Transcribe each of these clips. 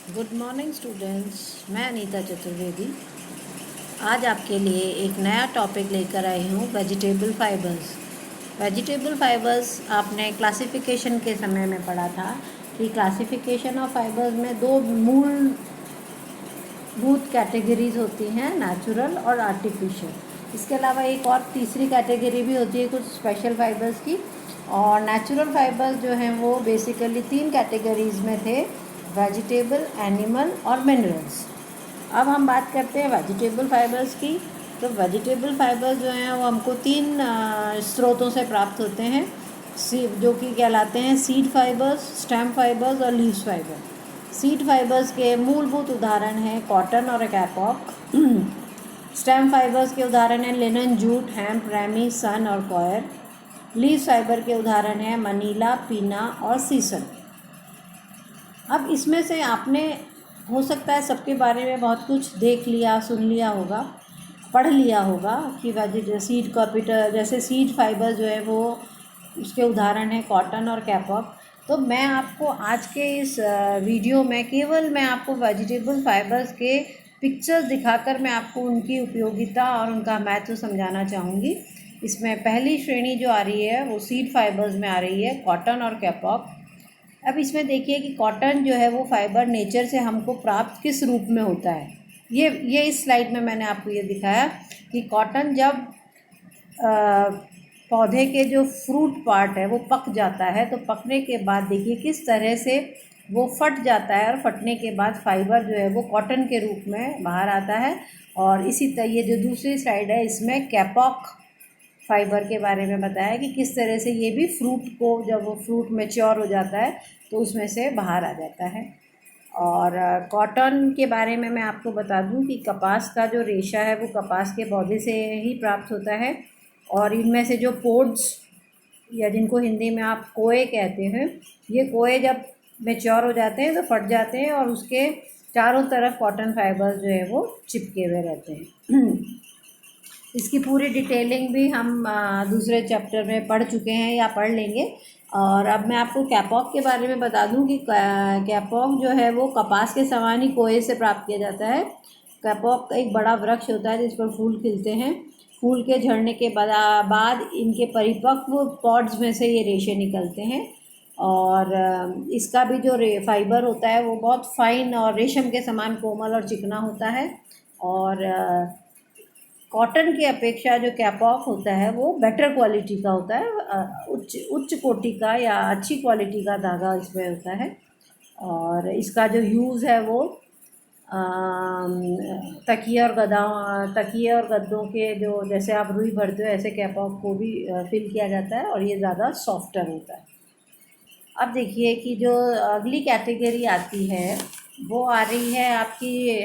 Good morning students. मैं अनीता चतुर्वेदी आज आपके लिए एक नया टॉपिक लेकर आई हूँ, वेजिटेबल फाइबर्स। वेजिटेबल फाइबर्स आपने क्लासिफिकेशन के समय में पढ़ा था कि क्लासिफिकेशन ऑफ फाइबर्स में दो मूलभूत कैटेगरीज होती हैं, नेचुरल और आर्टिफिशियल। इसके अलावा एक और तीसरी कैटेगरी भी होती है कुछ स्पेशल फाइबर्स की। और नेचुरल फाइबर्स जो हैं वो बेसिकली तीन कैटेगरीज में थे, वेजिटेबल, एनिमल और मिनरल्स। अब हम बात करते हैं वेजिटेबल फाइबर्स की। तो वेजिटेबल फाइबर्स जो हैं वो हमको तीन स्रोतों से प्राप्त होते हैं, जो कि कहलाते हैं सीड फाइबर्स, स्टेम फाइबर्स और लीव्स फाइबर। सीड फाइबर्स के मूलभूत उदाहरण हैं कॉटन और कैपॉक। स्टेम फाइबर्स के उदाहरण हैं लिनन, जूट, हेम्प, रैमी, सन और कॉयर। लीव्स फाइबर के उदाहरण हैं मनीला, पीना और सीसन। अब इसमें से आपने हो सकता है सबके बारे में बहुत कुछ देख लिया, सुन लिया होगा, पढ़ लिया होगा कि सीड कैपिटल जैसे सीड फाइबर जो है वो उसके उदाहरण हैं कॉटन और कैपॉक। तो मैं आपको आज के इस वीडियो में केवल मैं आपको वेजिटेबल फाइबर्स के पिक्चर्स दिखाकर मैं आपको उनकी उपयोगिता और उनका महत्व समझाना चाहूँगी। इसमें पहली श्रेणी जो आ रही है वो सीड फाइबर्स में आ रही है, कॉटन और कैपॉक। अब इसमें देखिए कि कॉटन जो है वो फाइबर नेचर से हमको प्राप्त किस रूप में होता है। ये इस स्लाइड में मैंने आपको ये दिखाया कि कॉटन जब पौधे के जो फ्रूट पार्ट है वो पक जाता है, तो पकने के बाद देखिए किस तरह से वो फट जाता है और फटने के बाद फाइबर जो है वो कॉटन के रूप में बाहर आता है। और इसी तरह ये जो दूसरी स्लाइड है इसमें कैपॉक फाइबर के बारे में बताया कि किस तरह से ये भी फ्रूट को, जब वो फ्रूट मैच्योर हो जाता है तो उसमें से बाहर आ जाता है। और कॉटन के बारे में मैं आपको बता दूं कि कपास का जो रेशा है वो कपास के पौधे से ही प्राप्त होता है। और इनमें से जो पोड्स, या जिनको हिंदी में आप कोए कहते हैं, ये कोए जब मैच्योर हो जाते हैं तो फट जाते हैं और उसके चारों तरफ कॉटन फाइबर्स जो है वो चिपके हुए रहते हैं। इसकी पूरी डिटेलिंग भी हम दूसरे चैप्टर में पढ़ चुके हैं या पढ़ लेंगे। और अब मैं आपको कैपॉक के बारे में बता दूं कि कैपॉक जो है वो कपास के समान ही कोए से प्राप्त किया जाता है। कैपॉक एक बड़ा वृक्ष होता है जिस पर फूल खिलते हैं। फूल के झड़ने के बाद इनके परिपक्व पॉड्स में से ये रेशे निकलते हैं। और इसका भी जो फाइबर होता है वो बहुत फाइन और रेशम के समान कोमल और चिकना होता है। और कॉटन की अपेक्षा जो कैपॉक होता है वो बेटर क्वालिटी का होता है, उच्च उच्च कोटि का या अच्छी क्वालिटी का धागा इसमें होता है। और इसका जो यूज़ है वो तकिए और गद्दों के जो, जैसे आप रुई भरते हो ऐसे कैपॉक को भी फिल किया जाता है और ये ज़्यादा सॉफ्टर होता है। अब देखिए कि जो अगली कैटेगरी आती है वो आ रही है आपकी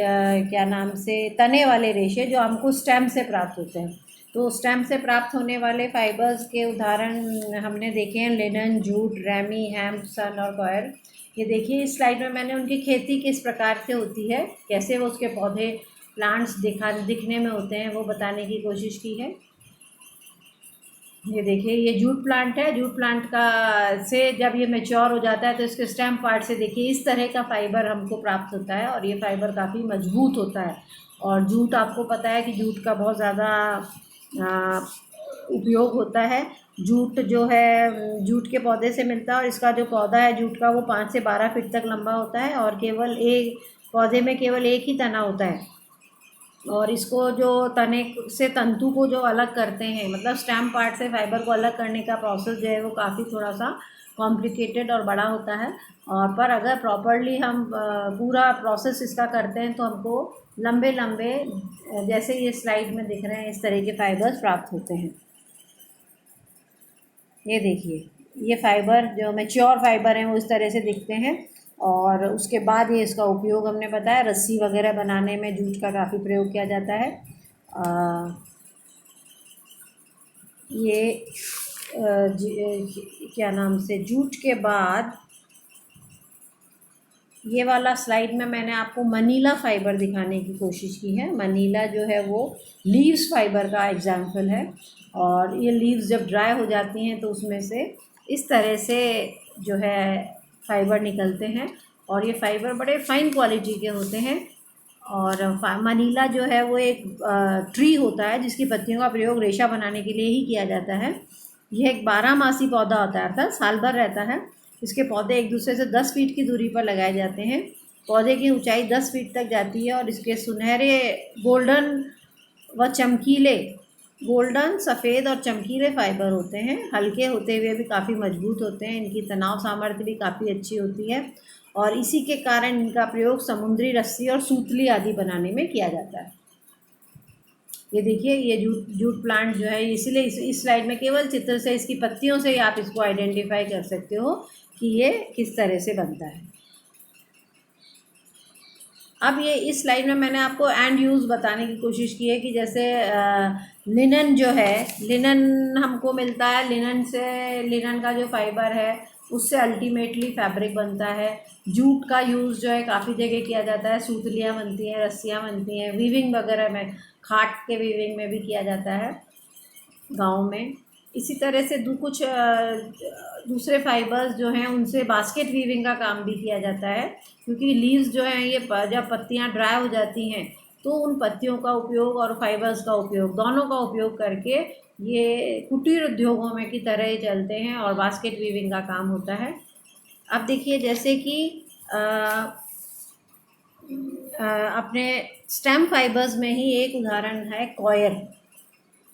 क्या नाम से, तने वाले रेशे जो हमको स्टेम से प्राप्त होते हैं। तो स्टेम से प्राप्त होने वाले फाइबर्स के उदाहरण हमने देखे हैं लिनन, जूट, रैमी, हेम्प, सन और कॉयर। ये देखिए इस स्लाइड में मैंने उनकी खेती किस प्रकार से होती है, कैसे वो उसके पौधे प्लांट्स दिखने में होते हैं वो बताने की कोशिश की है। ये देखिए ये जूट प्लांट है। जूट प्लांट का से जब ये मैच्योर हो जाता है तो इसके स्टेम पार्ट से देखिए इस तरह का फाइबर हमको प्राप्त होता है और ये फाइबर काफ़ी मजबूत होता है। और जूट, आपको पता है कि जूट का बहुत ज़्यादा उपयोग होता है। जूट जो है जूट के पौधे से मिलता है और इसका जो पौधा है जूट का वो 5 से 12 फीट तक लंबा होता है और केवल एक पौधे में केवल एक ही तना होता है। और इसको जो तने से तंतु को जो अलग करते हैं, मतलब स्टेम पार्ट से फाइबर को अलग करने का प्रोसेस जो है वो काफ़ी थोड़ा सा कॉम्प्लिकेटेड और बड़ा होता है। और पर अगर प्रॉपरली हम पूरा प्रोसेस इसका करते हैं तो हमको लंबे लंबे, जैसे ये स्लाइड में दिख रहे हैं, इस तरह के फाइबर्स प्राप्त होते हैं। ये देखिए ये फाइबर जो मैच्योर फाइबर हैं वो इस तरह से दिखते हैं। और उसके बाद ये इसका उपयोग हमने बताया, रस्सी वगैरह बनाने में जूट का काफ़ी प्रयोग किया जाता है। ये क्या नाम से, जूट के बाद ये वाला स्लाइड में मैंने आपको मनीला फाइबर दिखाने की कोशिश की है। मनीला जो है वो लीव्स फाइबर का एग्जाम्पल है। और ये लीव्स जब ड्राई हो जाती हैं तो उसमें से इस तरह से जो है फाइबर निकलते हैं। और ये फाइबर बड़े फाइन क्वालिटी के होते हैं। और मनीला जो है वो एक ट्री होता है जिसकी पत्तियों का प्रयोग रेशा बनाने के लिए ही किया जाता है। यह एक 12 मासी पौधा होता है, अर्थात साल भर रहता है। इसके पौधे एक दूसरे से 10 फीट की दूरी पर लगाए जाते हैं। पौधे की ऊंचाई 10 फीट तक जाती है और इसके सुनहरे गोल्डन व चमकीले गोल्डन, सफ़ेद और चमकीले फाइबर होते हैं। हल्के होते हुए भी काफ़ी मजबूत होते हैं। इनकी तनाव सामर्थ्य भी काफ़ी अच्छी होती है और इसी के कारण इनका प्रयोग समुद्री रस्सी और सूतली आदि बनाने में किया जाता है। ये देखिए, ये जूट जूट प्लांट जो है, इसलिए इस स्लाइड में केवल चित्र से, इसकी पत्तियों से ही आप इसको आइडेंटिफाई कर सकते हो कि ये किस तरह से बनता है। अब ये इस स्लाइड में मैंने आपको एंड यूज़ बताने की कोशिश की है कि जैसे लिनन जो है, लिनन हमको मिलता है, लिनन से, लिनन का जो फाइबर है उससे अल्टीमेटली फैब्रिक बनता है। जूट का यूज़ जो है काफ़ी जगह किया जाता है, सूतलियाँ बनती हैं, रस्सियाँ बनती हैं, वीविंग वगैरह में, खाट के वीविंग में भी किया जाता है गाँव में। इसी तरह से कुछ दूसरे फाइबर्स जो हैं उनसे बास्केट वीविंग का काम भी किया जाता है, क्योंकि लीव्स जो हैं ये जब पत्तियां ड्राई हो जाती हैं तो उन पत्तियों का उपयोग और फाइबर्स का उपयोग, दोनों का उपयोग करके ये कुटीर उद्योगों में की तरह ही चलते हैं और बास्केट वीविंग का काम होता है। अब देखिए, जैसे कि अपने स्टेम फाइबर्स में ही एक उदाहरण है कॉयर।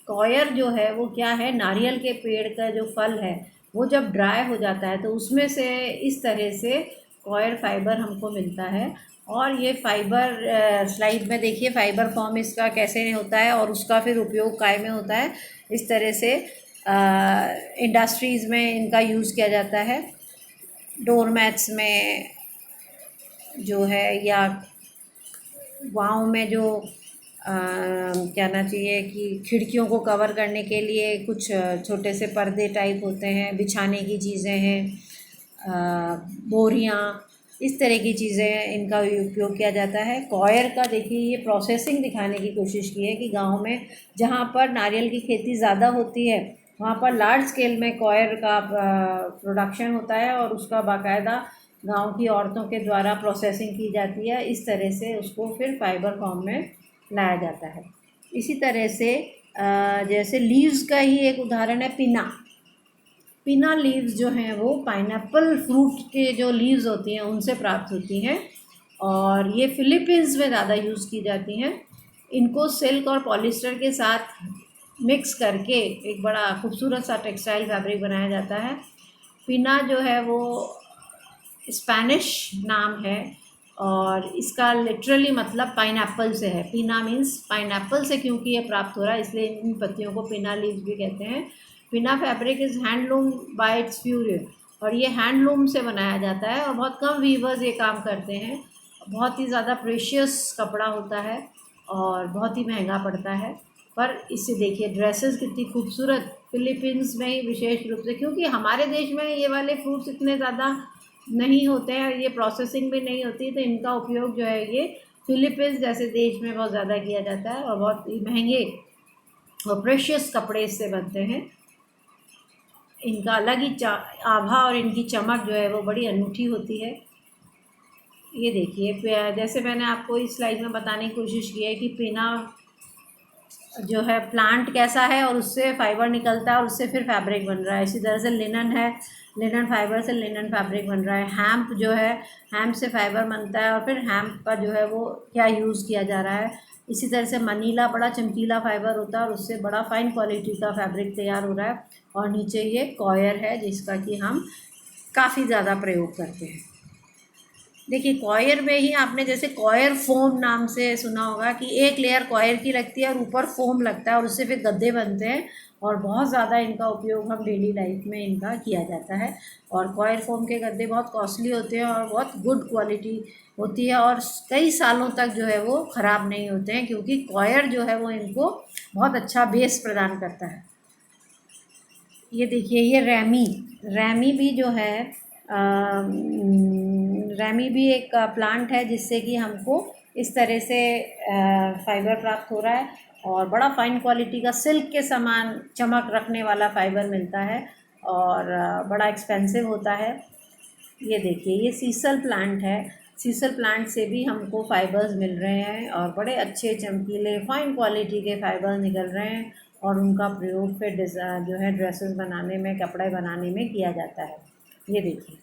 कॉयर जो है वो क्या है, नारियल के पेड़ का जो फल है वो जब ड्राई हो जाता है तो उसमें से इस तरह से कॉयर फाइबर हमको मिलता है। और ये फाइबर स्लाइड में देखिए फाइबर फॉर्म इसका कैसे होता है और उसका फिर उपयोग काय में होता है। इस तरह से इंडस्ट्रीज़ में इनका यूज़ किया जाता है, डोरमैट्स में जो है, या गाँव में जो कहना चाहिए कि खिड़कियों को कवर करने के लिए कुछ छोटे से पर्दे टाइप होते हैं, बिछाने की चीज़ें हैं, बोरियां, इस तरह की चीज़ें इनका उपयोग किया जाता है। कॉयर का देखिए ये प्रोसेसिंग दिखाने की कोशिश की है कि गांव में जहां पर नारियल की खेती ज़्यादा होती है वहां पर लार्ज स्केल में कॉयर का प्रोडक्शन होता है और उसका बाकायदा गांव की औरतों के द्वारा प्रोसेसिंग की जाती है। इस तरह से उसको फिर फाइबर फॉर्म में लाया जाता है। इसी तरह से जैसे लीव्स का ही एक उदाहरण है पिना। पिना लीव्स जो हैं वो पाइनएप्पल फ्रूट के जो लीव्स होती हैं उनसे प्राप्त होती हैं और ये फिलीपींस में ज़्यादा यूज़ की जाती हैं। इनको सिल्क और पॉलिस्टर के साथ मिक्स करके एक बड़ा खूबसूरत सा टेक्सटाइल फैब्रिक बनाया जाता है। पिना जो है वो स्पेनिश नाम है और इसका लिटरली मतलब पाइनएप्पल से है। पिना मीन्स पाइनएप्पल से, क्योंकि ये प्राप्त हो रहा है इसलिए इन पत्तियों को पिना लीव्स भी कहते हैं। पिना fabric is handloom bye it's pure, और ये हैंडलूम से बनाया जाता है और बहुत कम वीवर्स ये काम करते हैं। बहुत ही ज़्यादा प्रेशियस कपड़ा होता है और बहुत ही महंगा पड़ता है। पर इससे देखिए ड्रेसेस कितनी खूबसूरत, फिलीपींस में ही विशेष रूप से, क्योंकि हमारे देश में ये वाले फ्रूट्स इतने ज़्यादा नहीं होते हैं, ये प्रोसेसिंग भी नहीं होती, तो इनका उपयोग जो है ये फिलीपींस जैसे देश में बहुत ज़्यादा किया जाता है और बहुत ही महंगे और प्रेशियस कपड़े इससे बनते हैं। इनका अलग ही आभा और इनकी चमक जो है वो बड़ी अनूठी होती है। ये देखिए, जैसे मैंने आपको इस स्लाइड में बताने की कोशिश की है कि पिना जो है प्लांट कैसा है और उससे फाइबर निकलता है और उससे फिर फैब्रिक बन रहा है। इसी तरह से लिनन है, लिनन फाइबर से लिनन फैब्रिक बन रहा है। हैम्प जो है, हैम्प से फाइबर बनता है और फिर हैम्प का जो है वो क्या यूज़ किया जा रहा है। इसी तरह से मनीला बड़ा चमकीला फाइबर होता है और उससे बड़ा फाइन क्वालिटी का फैब्रिक तैयार हो रहा है। और नीचे ये कॉयर है जिसका कि हम काफ़ी ज़्यादा प्रयोग करते हैं। देखिए कॉयर में ही आपने जैसे कॉयर फोम नाम से सुना होगा कि एक लेयर कॉयर की लगती है और ऊपर फोम लगता है और उससे फिर गद्दे बनते हैं और बहुत ज़्यादा इनका उपयोग हम डेली लाइफ में इनका किया जाता है। और कॉयर फोम के गद्दे बहुत कॉस्टली होते हैं और बहुत गुड क्वालिटी होती है और कई सालों तक जो है वो ख़राब नहीं होते हैं, क्योंकि कॉयर जो है वो इनको बहुत अच्छा बेस प्रदान करता है। ये देखिए ये रैमी, रैमी भी जो है रैमी भी एक प्लांट है जिससे कि हमको इस तरह से फाइबर प्राप्त हो रहा है और बड़ा फाइन क्वालिटी का सिल्क के समान चमक रखने वाला फाइबर मिलता है और बड़ा एक्सपेंसिव होता है। ये देखिए, ये सीसल प्लांट है। सीसल प्लांट से भी हमको फाइबर्स मिल रहे हैं और बड़े अच्छे चमकीले फाइन क्वालिटी के फाइबर्स निकल रहे हैं और उनका प्रयोग फिर जो है ड्रेसेस बनाने में, कपड़े बनाने में किया जाता है। ये देखिए,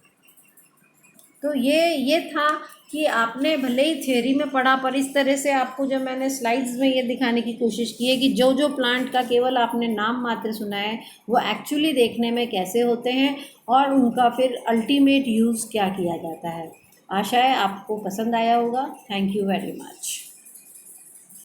तो ये था कि आपने भले ही थ्योरी में पढ़ा, पर इस तरह से आपको जब मैंने स्लाइड्स में ये दिखाने की कोशिश की है कि जो जो प्लांट का केवल आपने नाम मात्र सुना है वो एक्चुअली देखने में कैसे होते हैं और उनका फिर अल्टीमेट यूज़ क्या किया जाता है। आशा है आपको पसंद आया होगा। Thank you very much.